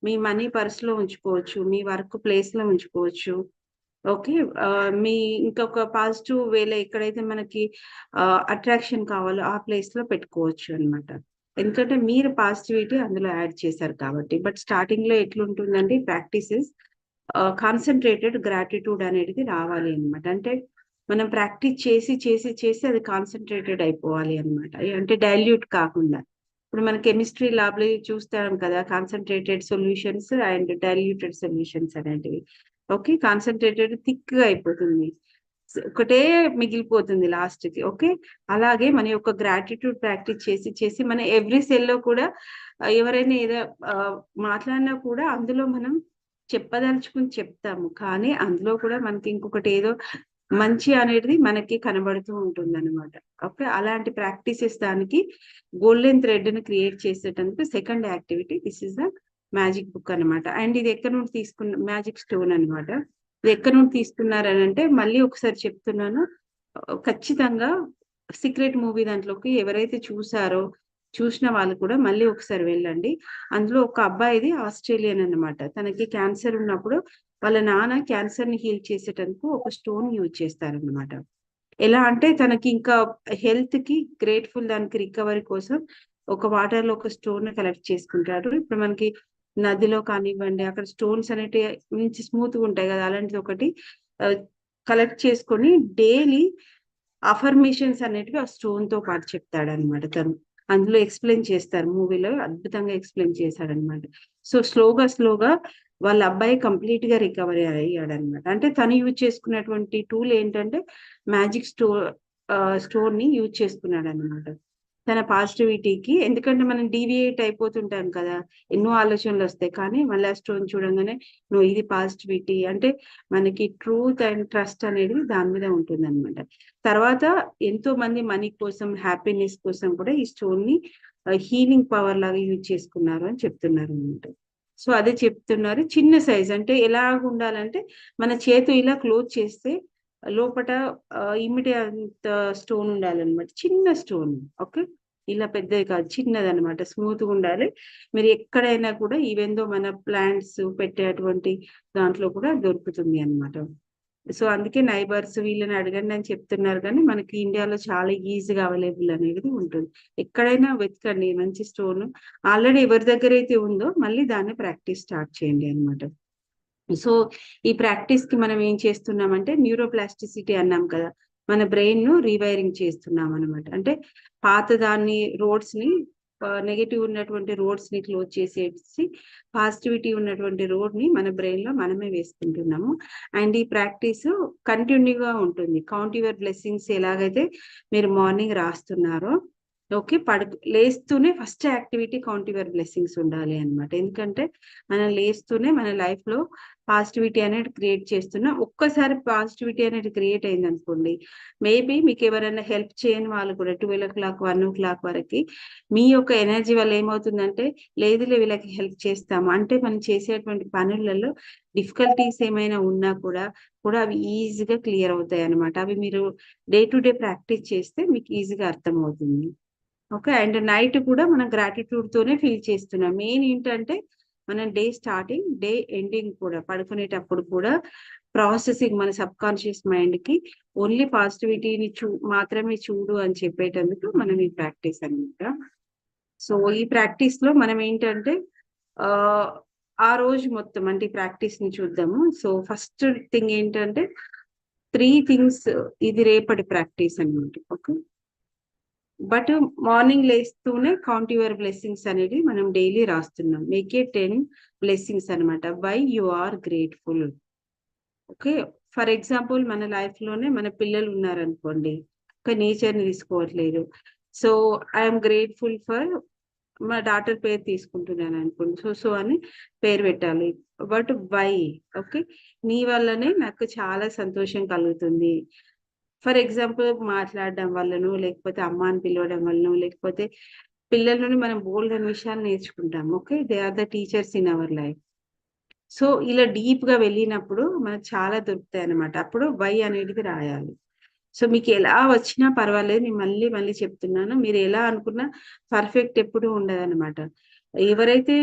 మీ మనీ పర్స్ లో ఉంచుకోవచ్చు, మీ వర్క్ ప్లేస్ లో ఉంచుకోవచ్చు. ఓకే, మీ ఇంకొక పాజిటివ్ వేలో ఎక్కడైతే మనకి అట్రాక్షన్ కావాలో ఆ ప్లేస్ లో పెట్టుకోవచ్చు అన్నమాట. ఎందుకంటే మీరు పాజిటివిటీ అందులో యాడ్ చేశారు కాబట్టి. బట్ స్టార్టింగ్ లో ఎట్లుంటుందంటే ప్రాక్టీసెస్ కాన్సన్ట్రేటెడ్ గ్రాటిట్యూడ్ అనేది రావాలి అన్నమాట. అంటే మనం ప్రాక్టీస్ చేసి అది కాన్సన్ట్రేటెడ్ అయిపోవాలి అన్నమాట. అంటే డైల్యూట్ కాకుండా. ఇప్పుడు మన కెమిస్ట్రీ ల్యాబ్ లో చూస్తాం కదా, concentrated solutions and diluted solutions అనేటివి. ఓకే, కాన్సన్ట్రేటెడ్ థిక్ గా అయిపోతుంది, ఒకటే మిగిలిపోతుంది లాస్ట్ కి. ఓకే, అలాగే మన యొక్క గ్రాటిట్యూడ్ ప్రాక్టీస్ చేసి చేసి మన ఎవ్రీ సెల్ లో కూడా ఎవరైనా ఏదో మాట్లాడినా కూడా అందులో మనం చెప్పదలుచుకుని చెప్తాము, కానీ అందులో కూడా మనకి ఇంకొకటి ఏదో మంచి అనేది మనకి కనబడుతూ ఉంటుంది అనమాట. ఓకే, అలాంటి ప్రాక్టీసెస్ దానికి గోల్డెన్ థ్రెడ్ ని క్రియేట్ చేసేటందుకు second activity. This is the magic book అనమాట. అండ్ ఇది ఎక్కడి నుండి తీసుకున్న మ్యాజిక్ స్టోన్ అనమాట. ఇది ఎక్కడి నుండి తీసుకున్నారని అంటే మళ్ళీ ఒకసారి చెప్తున్నాను, ఖచ్చితంగా సీక్రెట్ మూవీ దాంట్లోకి ఎవరైతే చూసిన వాళ్ళు కూడా మళ్ళీ ఒకసారి వెళ్ళండి. అందులో ఒక అబ్బాయిది ఆస్ట్రేలియన్ అన్నమాట. తనకి క్యాన్సర్ ఉన్నప్పుడు వాళ్ళ నాన్న క్యాన్సర్ ని హీల్ చేసేటందుకు ఒక స్టోన్ యూజ్ చేస్తారన్నమాట. ఎలా అంటే తనకి ఇంకా హెల్త్ కి గ్రేట్ఫుల్, దానికి రికవరీ కోసం ఒక వాటర్ లో ఒక స్టోన్ కలెక్ట్ చేసుకుంటారు. ఇప్పుడు మనకి నదిలో కానివ్వండి, అక్కడ స్టోన్స్ అనేటివి నుంచి స్మూత్ గా ఉంటాయి కదా, అలాంటిది ఒకటి కలెక్ట్ చేసుకొని డైలీ అఫర్మేషన్స్ అనేటివి ఆ స్టోన్ తో పాటు చెప్తాడనమాట తను. అందులో ఎక్స్ప్లెయిన్ చేస్తారు, మూవీలో అద్భుతంగా ఎక్స్ప్లెయిన్ చేశాడనమాట. సో స్లోగా వాళ్ళ అబ్బాయి కంప్లీట్ గా రికవరీ అయ్యాడనమాట. అంటే తను యూజ్ చేసుకున్నటువంటి టూల్ ఏంటంటే మ్యాజిక్ స్టోన్ ని యూజ్ చేసుకున్నాడు అనమాట తన పాజిటివిటీకి. ఎందుకంటే మనం డీవియేట్ అయిపోతుంటాం కదా, ఎన్నో ఆలోచనలు వస్తాయి, కానీ మళ్ళీ ఆ స్టోన్ చూడంగానే నువ్వు ఇది పాజిటివిటీ అంటే మనకి ట్రూత్ అండ్ ట్రస్ట్ అనేది దాని మీద ఉంటుంది అనమాట. తర్వాత ఎంతో మంది మనీ కోసం, హ్యాపీనెస్ కోసం కూడా ఈ స్టోన్ ని హీలింగ్ పవర్ లాగా యూజ్ చేసుకున్నారు అని చెప్తున్నారు అనమాట. సో అదే చెప్తున్నారు, చిన్న సైజ్ అంటే ఎలా ఉండాలంటే మన చేతు ఇలా క్లోజ్ చేస్తే లోపట ఇమిడియట్ స్టోన్ ఉండాలన్నమాట, చిన్న స్టోన్. ఓకే, ఇలా పెద్దది కాదు, చిన్నది అనమాట, స్మూత్ గా ఉండాలి. మీరు ఎక్కడైనా కూడా ఈవెన్ దో మన ప్లాంట్స్ పెట్టేటువంటి దాంట్లో కూడా దొరుకుతుంది అన్నమాట. సో అందుకే నైబర్స్ వీళ్ళని అడగండి అని చెప్తున్నారు, కానీ మనకి ఇండియాలో చాలా ఈజీగా అవైలబుల్ అనేది ఉంటుంది. ఎక్కడైనా వెతకండి మంచి స్టోన్, ఆల్రెడీ ఎవరి దగ్గర అయితే ఉందో మళ్ళీ దాన్ని ప్రాక్టీస్ స్టార్ట్ చేయండి అన్నమాట. సో ఈ ప్రాక్టీస్ కి మనం ఏం చేస్తున్నామంటే న్యూరోప్లాస్టిసిటీ అన్నాం కదా, మన బ్రెయిన్ ను రీవైరింగ్ చేస్తున్నాం అనమాట. అంటే పాత దాన్ని రోడ్స్ ని, నెగటివ్ ఉన్నటువంటి రోడ్స్ ని క్లోజ్ చేసేసి పాజిటివిటీ ఉన్నటువంటి రోడ్ ని మన బ్రెయిన్ లో మనమే వేసుకుంటున్నాము. అండ్ ఈ ప్రాక్టీస్ కంటిన్యూగా ఉంటుంది. కౌంట్ యువర్ బ్లెస్సింగ్స్ ఎలాగైతే మీరు మార్నింగ్ రాస్తున్నారో, ఓకే, లేస్తూనే first activity count your blessings ఉండాలి అనమాట. ఎందుకంటే మనం లేస్తూనే మన లైఫ్ లో పాజిటివిటీ అనేది క్రియేట్ చేస్తున్నాం. ఒక్కసారి పాజిటివిటీ అనేది క్రియేట్ అయింది అనుకోండి, మేబీ మీకు ఎవరైనా హెల్ప్ చేయని వాళ్ళు కూడా 12 o'clock 1 o'clock వరకు మీ యొక్క ఎనర్జీ వల్ల ఏమవుతుందంటే లేదులే వీళ్ళకి హెల్ప్ చేస్తాము అంటే మనం చేసేటువంటి పనులలో డిఫికల్టీస్ ఏమైనా ఉన్నా కూడా అవి ఈజీగా క్లియర్ అవుతాయి అనమాట. అవి మీరు డే టు డే ప్రాక్టీస్ చేస్తే మీకు ఈజీగా అర్థం అవుతుంది. ఓకే, అండ్ నైట్ కూడా మనం గ్రాటిట్యూడ్ తోనే ఫీల్ చేస్తున్నాం. మెయిన్ ఏంటంటే మనం డే స్టార్టింగ్, డే ఎండింగ్ కూడా పడుకునేటప్పుడు కూడా ప్రాసెసింగ్ మన సబ్ కాన్షియస్ మైండ్ కి ఓన్లీ పాజిటివిటీని మాత్రమే చూడు అని చెప్పేటందుకు మనం ఈ ప్రాక్టీస్ అనమాట. సో ఈ ప్రాక్టీస్ లో మనం ఏంటంటే ఆ రోజు మొత్తం అంటే ఈ ప్రాక్టీస్ ని చూద్దాము. సో ఫస్ట్ థింగ్ ఏంటంటే 3 things, ఇది రేపటి ప్రాక్టీస్ అనమాట. ఓకే, బట్ మార్నింగ్ లేస్తూనే కౌంట్ యువర్ బ్లెస్సింగ్స్ అనేది మనం డైలీ రాస్తున్నాం. మేక్ ఏ 10 blessings అనమాట. Why you are grateful. Okay, for example మన లైఫ్ లోనే మన పిల్లలు ఉన్నారనుకోండి, ఒక నేచర్ ని తీసుకోవట్లేదు. సో ఐఎమ్ గ్రేట్ఫుల్ ఫర్ మా డాటర్ పేరు తీసుకుంటున్నాను అనుకోండి, సో అని పేరు పెట్టాలి. బట్ వై, ఓకే, నీ వల్లనే నాకు చాలా సంతోషం కలుగుతుంది. ఫర్ ఎగ్జాంపుల్ మాట్లాడడం వల్లనో, లేకపోతే అమ్మ అని పిలవడం వల్లనో, లేకపోతే పిల్లల నుండి మనం బోల్డ్ అనే విషయాలు నేర్చుకుంటాం. Okay, they are the teachers in our life. So ఇలా డీప్ గా వెళ్ళినప్పుడు మనకు చాలా దొరుకుతాయి అనమాట. అప్పుడు వై అనేది రాయాలి. సో మీకు ఎలా వచ్చినా పర్వాలేదు, నేను మళ్ళీ చెప్తున్నాను, మీరు ఎలా అనుకున్నా పర్ఫెక్ట్ ఎప్పుడు ఉండదన్నమాట. ఎవరైతే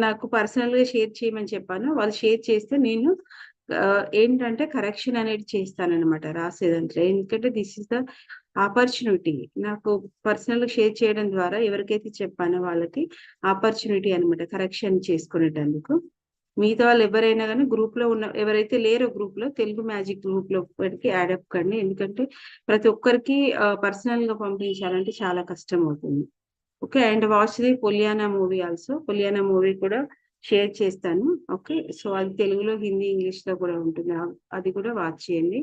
నాకు పర్సనల్ గా షేర్ చేయమని చెప్పానో వాళ్ళు షేర్ చేస్తే నేను ఏంటంటే కరెక్షన్ అనేది చేస్తానన్నమాట రాసేదంటే. ఎందుకంటే దిస్ ఇస్ ద ఆపర్చునిటీ. నాకు పర్సనల్ గా షేర్ చేయడం ద్వారా ఎవరికైతే చెప్పానో వాళ్ళకి ఆపర్చునిటీ అనమాట కరెక్షన్ చేసుకునేటందుకు. మిగతా వాళ్ళు ఎవరైనా కానీ గ్రూప్ లో ఉన్న ఎవరైతే లేరో గ్రూప్ లో, తెలుగు మ్యాజిక్ గ్రూప్ లో యాడ్ అవ్వకండి. ఎందుకంటే ప్రతి ఒక్కరికి పర్సనల్ గా పంపించాలంటే చాలా కష్టం అవుతుంది. Okay, and watch the Pollyanna movie also. Pollyanna movie కూడా షేర్ చేస్తాను. ఓకే. సో అది తెలుగులో, హిందీ, ఇంగ్లీష్లో కూడా ఉంటుంది. అది కూడా వాచ్ చేయండి.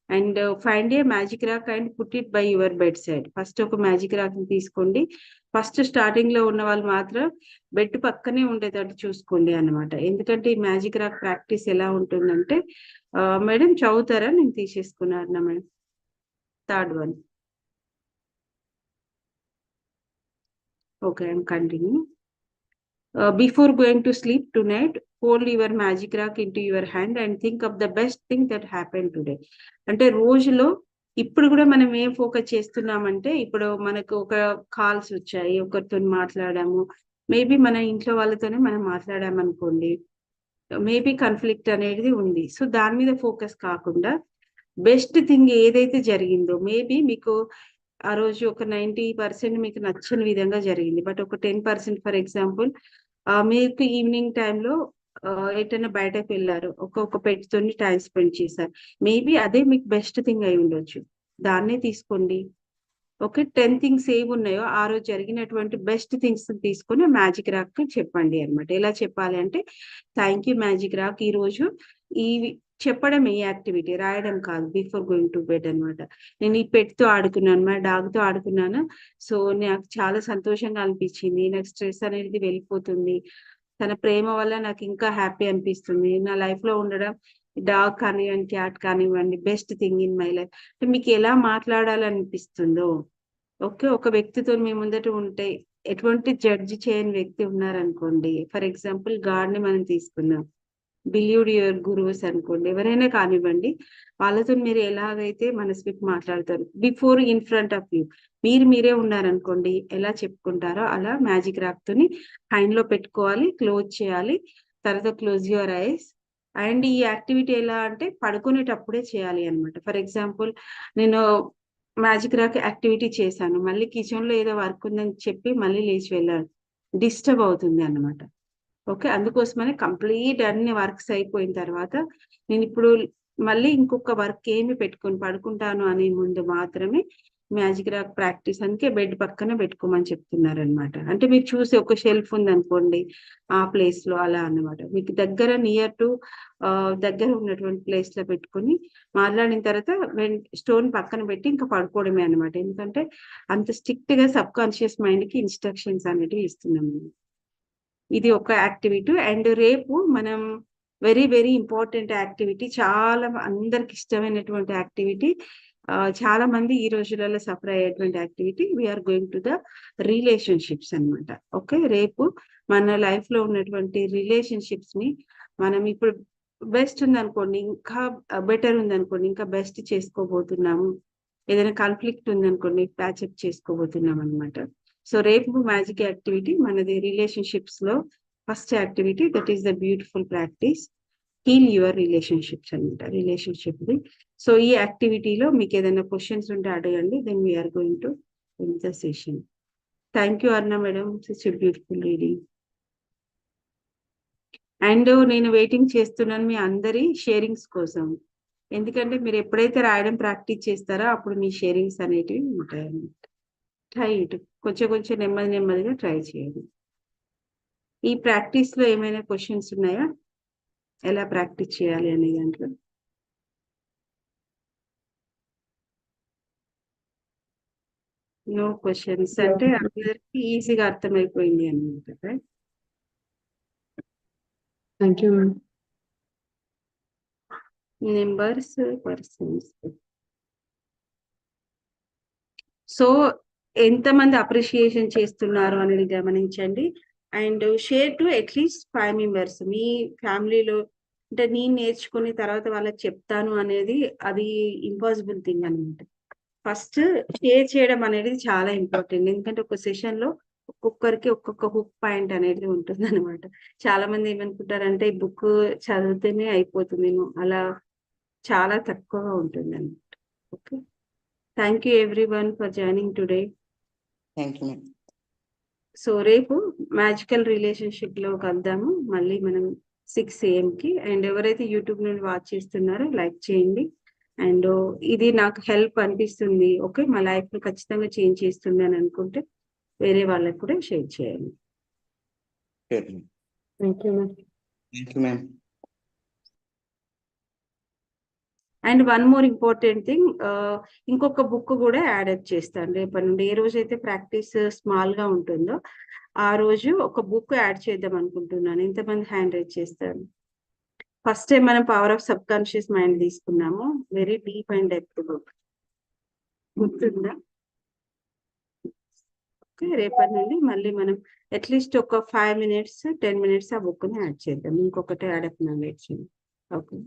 And find a magic rock and put it by your bed side. First ఒక మ్యాజిక్ రాక్ ని తీసుకోండి. ఫస్ట్ స్టార్టింగ్ లో ఉన్న వాళ్ళు మాత్రం బెడ్ పక్కనే ఉండేటట్టు చూసుకోండి అన్నమాట. ఎందుకంటే ఈ మ్యాజిక్ రాక్ ప్రాక్టీస్ ఎలా ఉంటుందంటే, మేడం చదువుతారా? నేను తీసేసుకున్నాను madam. Third one. Okay, I'm continue. Before going to sleep tonight, hold your magic rack into your hand and think of the best thing that happened today. అంటే రోజులో ఇప్పుడు కూడా మనం ఏం ఫోకస్ చేస్తున్నామంటే, ఇప్పుడు మనకు ఒక కాల్స్ వచ్చాయి, ఒకరితో మాట్లాడాము, మేబీ మన ఇంట్లో వాళ్ళతోనే మనం మాట్లాడాము అనుకోండి, మేబీ కాన్ఫ్లిక్ట్ అనేది ఉంది. సో దాని మీద ఫోకస్ కాకుండా బెస్ట్ థింగ్ ఏదైతే జరిగిందో, మేబీ మీకు ఆ రోజు ఒక 90% మీకు నచ్చని విధంగా జరిగింది, బట్ ఒక 10% ఫర్ ఎగ్జాంపుల్ మీకు ఈవినింగ్ టైంలో ఎటైనా బయటకు వెళ్ళారు, ఒక పెట్ తోని టైం స్పెండ్ చేశారు, మేబీ అదే మీకు బెస్ట్ థింగ్ అయి ఉండొచ్చు. దాన్నే తీసుకోండి. ఓకే, 10 థింగ్స్ ఏవి ఉన్నాయో ఆ రోజు జరిగినటువంటి బెస్ట్ థింగ్స్ తీసుకొని మ్యాజిక్ రాక్ చెప్పండి అనమాట. ఎలా చెప్పాలి అంటే, థ్యాంక్ యూ మ్యాజిక్ రాక్, ఈ రోజు ఈ చెప్పడం, ఏ యాక్టివిటీ రాయడం కాదు, బిఫోర్ గోయింగ్ టు బెడ్ అనమాట. నేను ఈ పెట్ తో ఆడుకున్నాను, మా డాగ్ తో ఆడుకున్నాను, సో నాకు చాలా సంతోషంగా అనిపించింది, నాకు స్ట్రెస్ అనేది వెళ్ళిపోతుంది, తన ప్రేమ వల్ల నాకు ఇంకా హ్యాపీ అనిపిస్తుంది, నా లైఫ్ లో ఉండడం, డాగ్ కానివ్వండి, క్యాట్ కానివ్వండి, best thing in my life. మీకు ఎలా మాట్లాడాలనిపిస్తుందో, ఓకే, ఒక వ్యక్తితో మీ ముందట ఉంటే ఎటువంటి జడ్జి చేయని వ్యక్తి ఉన్నారనుకోండి, ఫర్ ఎగ్జాంపుల్ గాడ్ ని మనం తీసుకుందాం, బిలీవ్డ్ యువర్ గురువుస్ అనుకోండి, ఎవరైనా కానివ్వండి, వాళ్ళతో మీరు ఎలాగైతే మనస్విప్ మాట్లాడతారు, before in front of you, మీరే ఉన్నారనుకోండి, ఎలా చెప్పుకుంటారో అలా మ్యాజిక్ రాక్ తోని హ్యాండ్ లో పెట్టుకోవాలి, క్లోజ్ చేయాలి, తర్వాత క్లోజ్ యువర్ ఐస్. అండ్ ఈ యాక్టివిటీ ఎలా అంటే పడుకునేటప్పుడే చేయాలి అనమాట. ఫర్ ఎగ్జాంపుల్ నేను మ్యాజిక్ రాక్ యాక్టివిటీ చేశాను, మళ్ళీ కిచెన్ లో ఏదో వర్క్ ఉందని చెప్పి మళ్ళీ లేచి వెళ్ళాను, డిస్టర్బ్ అవుతుంది అన్నమాట. ఓకే, అందుకోసమని కంప్లీట్ అన్ని వర్క్స్ అయిపోయిన తర్వాత నేను ఇప్పుడు మళ్ళీ ఇంకొక వర్క్ ఏమి పెట్టుకొని పడుకుంటాను అనే ముందు మాత్రమే మ్యాజిక్ రాక్ ప్రాక్టీస్, అందుకే బెడ్ పక్కన పెట్టుకోమని చెప్తున్నారు అనమాట. అంటే మీరు చూసి ఒక షెల్ఫ్ ఉంది అనుకోండి, ఆ ప్లేస్ లో అలా అన్నమాట, మీకు దగ్గర నియర్ టు దగ్గర ఉన్నటువంటి ప్లేస్ లో పెట్టుకొని మాట్లాడిన తర్వాత స్టోన్ పక్కన పెట్టి ఇంకా పడుకోవడమే అనమాట. ఎందుకంటే అంత స్ట్రిక్ట్ గా సబ్ కాన్షియస్ మైండ్ కి ఇన్స్ట్రక్షన్స్ అనేటివి ఇస్తున్నాం. ఇది ఒక యాక్టివిటీ. అండ్ రేపు మనం వెరీ వెరీ ఇంపార్టెంట్ యాక్టివిటీ, చాలా అందరికి ఇష్టమైనటువంటి యాక్టివిటీ, చాలా మంది ఈ రోజులలో సఫర్ అయ్యేటువంటి activity, we are going to the relationships అన్నమాట. ఓకే, రేపు మన లైఫ్ లో ఉన్నటువంటి రిలేషన్షిప్స్ ని మనం ఇప్పుడు బెస్ట్ ఉందనుకోండి, ఇంకా బెటర్ ఉందనుకోండి, ఇంకా బెస్ట్ చేసుకోబోతున్నాము, ఏదైనా కాన్ఫ్లిక్ట్ ఉందనుకోండి, ప్యాచప్ చేసుకోబోతున్నాం అనమాట. సో రేపు మ్యాజిక్ యాక్టివిటీ మనది రిలేషన్షిప్స్ లో first activity, that is the beautiful practice, heal your relationships అనమాట, రిలేషన్షిప్ ది. సో ఈ యాక్టివిటీలో మీకు ఏదైనా క్వశ్చన్స్ ఉంటే అడగండి, then we are going to end the session. Thank you Arna madam, it's beautiful reading. And నేను వెయిటింగ్ చేస్తున్నాను మీ అందరి షేరింగ్స్ కోసం, ఎందుకంటే మీరు ఎప్పుడైతే రాయడం ప్రాక్టీస్ చేస్తారో అప్పుడు మీ షేరింగ్స్ అనేటివి ఉంటాయి అన్నమాట. ట్రై ఇటు కొంచెం నెమ్మదిగా ట్రై చేయండి. ఈ ప్రాక్టీస్ లో ఏమైనా క్వశ్చన్స్ ఉన్నాయా, ఎలా ప్రాక్టీస్ చేయాలి అనే దాంట్లో? నో క్వశ్చన్స్ అంటే అందరికి ఈజీగా అర్థమైపోయింది అన్నమాట. Thank you ma'am. Numbers, persons. So ఎంతమంది అప్రిషియేషన్ చేస్తున్నారు అనేది గమనించండి. అండ్ షేర్ టు అట్లీస్ట్ 5 మెంబర్స్. మీ ఫ్యామిలీలో అంటే నేను నేర్చుకుని తర్వాత వాళ్ళకి చెప్తాను అనేది అది ఇంపాసిబుల్ థింగ్ అనమాట. ఫస్ట్ షేర్ చేయడం అనేది చాలా ఇంపార్టెంట్, ఎందుకంటే ఒక సెషన్ లో ఒక్కొక్కరికి ఒక్కొక్క హుక్ పాయింట్ అనేది ఉంటుంది అనమాట. చాలా మంది ఏమనుకుంటారంటే ఈ బుక్ చదివితేనే అయిపోతుందేమో, అలా చాలా తక్కువగా ఉంటుంది అనమాట. Okay, thank you everyone for joining today. Thank you madam. So రేపు మ్యాజికల్ రిలేషన్షిప్ లో కలుద్దాము మళ్ళీ మనం 6 AM కి. అండ్ ఎవరైతే యూట్యూబ్ నుండి వాచ్ చేస్తున్నారో లైక్ చేయండి. అండ్ ఇది నాకు హెల్ప్ అనిపిస్తుంది, ఓకే, మా లైఫ్ ని ఖచ్చితంగా చేంజ్ చేస్తుంది అని అనుకుంటే వేరే వాళ్ళకి కూడా షేర్ చేయండి. Sure. Thank you ma'am. Thank you ma'am. And one more important thing, ఇంకొక బుక్ కూడా యాడ్ చేస్తాను రేపటి నుండి. ఏ రోజైతే ప్రాక్టీస్ స్మాల్ గా ఉంటుందో ఆ రోజు ఒక బుక్ యాడ్ చేద్దాం అనుకుంటున్నాను. ఇంతమంది హ్యాండ్ రైజ్ చేస్తారు. ఫస్ట్ టైం మనం power of subconscious mind తీసుకున్నాము. Very deep and depth book గుర్తుందా? ఓకే, రేపటి నుండి మళ్ళీ మనం అట్లీస్ట్ ఒక 5 minutes 10 minutes ఆ బుక్ ని యాడ్ చేద్దాం. ఇంకొకటి యాడ్ అప్ నాలెడ్జ్. ఓకే.